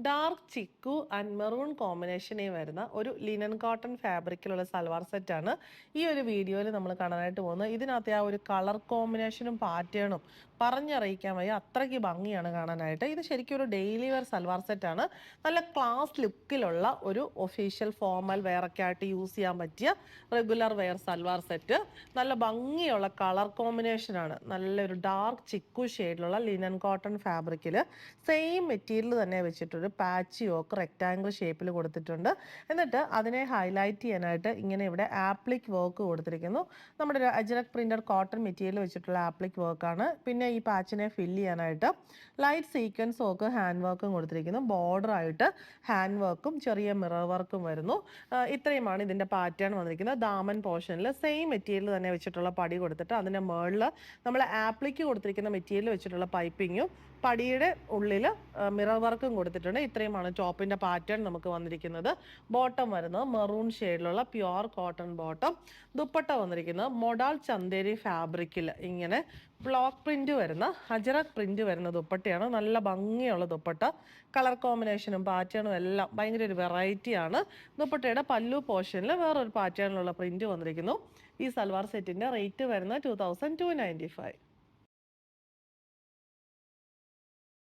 Dark chikoo and maroon കോമ്പിനേഷനിൽ വരുന്ന ഒരു ലിനൻ കോട്ടൺ ഫാബ്രിക്കിലുള്ള സൽവാർ സെറ്റാണ് ഈ ഒരു വീഡിയോയിൽ നമ്മൾ കാണാനായിട്ട് പോകുന്നത്. ഇതിനകത്ത് ആ ഒരു കളർ കോമ്പിനേഷനും പാറ്റേണും പറഞ്ഞറിയിക്കാൻ വയ്യ, അത്രയ്ക്ക് ഭംഗിയാണ് കാണാനായിട്ട്. ഇത് ശരിക്കും ഒരു ഡെയിലി വെയർ സൽവാർ സെറ്റാണ്. നല്ല ക്ലാസ് ലുക്കിലുള്ള ഒരു ഒഫീഷ്യൽ ഫോർമൽ വെയറൊക്കെ ആയിട്ട് യൂസ് ചെയ്യാൻ പറ്റിയ റെഗുലർ വെയർ സൽവാർ സെറ്റ്. നല്ല ഭംഗിയുള്ള കളർ കോമ്പിനേഷനാണ്. നല്ലൊരു ഡാർക്ക് ചിക്കു ഷെയ്ഡിലുള്ള ലിനൻ കോട്ടൺ ഫാബ്രിക്കിൽ സെയിം മെറ്റീരിയൽ തന്നെ വെച്ചിട്ടൊരു പാച്ച് യോക്ക് റെക്റ്റാങ്കിൾ ഷേപ്പിൽ കൊടുത്തിട്ടുണ്ട്. എന്നിട്ട് അതിനെ ഹൈലൈറ്റ് ചെയ്യാനായിട്ട് ഇങ്ങനെ ഇവിടെ ആപ്ലിക് വർക്ക് കൊടുത്തിരിക്കുന്നു. നമ്മുടെ ഒരു അജ്രക് പ്രിന്റഡ് കോട്ടൺ മെറ്റീരിയൽ വെച്ചിട്ടുള്ള ആപ്ലിക് വർക്കാണ്. പിന്നെ ഈ പാച്ചിനെ ഫില്ല് ചെയ്യാനായിട്ട് ലൈറ്റ് സീക്വൻസ് വർക്ക് ഹാൻഡ് വർക്കും കൊടുത്തിരിക്കുന്നു. ബോർഡർ ആയിട്ട് ഹാൻഡ് വർക്കും ചെറിയ മിറർ വർക്കും വരുന്നു. ഇത്രയുമാണ് ഇതിൻ്റെ പാറ്റേൺ വന്നിരിക്കുന്നത്. ദാമൻ പോർഷനിൽ സെയിം മെറ്റീരിയൽ തന്നെ വെച്ചിട്ടുള്ള പടി കൊടുത്തിട്ട് അതിൻ്റെ മുകളിൽ നമ്മൾ ആപ്ലിക്ക് കൊടുത്തിരിക്കുന്ന മെറ്റീരിയൽ വെച്ചിട്ടുള്ള പൈപ്പിങ്ങും പടിയുടെ ഉള്ളിൽ മിറർ വർക്കും കൊടുത്തിട്ടുണ്ട്. ഇത്രയുമാണ് ടോപ്പിൻ്റെ പാറ്റേൺ നമുക്ക് വന്നിരിക്കുന്നത്. ബോട്ടം വരുന്നത് മെറൂൺ ഷെയ്ഡിലുള്ള പ്യുവർ കോട്ടൺ ബോട്ടം. ദുപ്പട്ട വന്നിരിക്കുന്നത് മൊഡാൾ ചന്തേരി ഫാബ്രിക്കിൽ ഇങ്ങനെ ബ്ലോക്ക് പ്രിന്റ് വരുന്ന അജറക് പ്രിന്റ് വരുന്ന ദുപ്പട്ടയാണ്. നല്ല ഭംഗിയുള്ള ദുപ്പട്ട. കളർ കോമ്പിനേഷനും പാറ്റേണും എല്ലാം ഭയങ്കര ഒരു വെറൈറ്റിയാണ്. ദുപ്പട്ടയുടെ പല്ലു പോർഷനിൽ വേറൊരു പാറ്റേണിലുള്ള പ്രിന്റ് വന്നിരിക്കുന്നു. ഈ സൽവാർ സെറ്റിൻ്റെ റേറ്റ് വരുന്നത് 2295.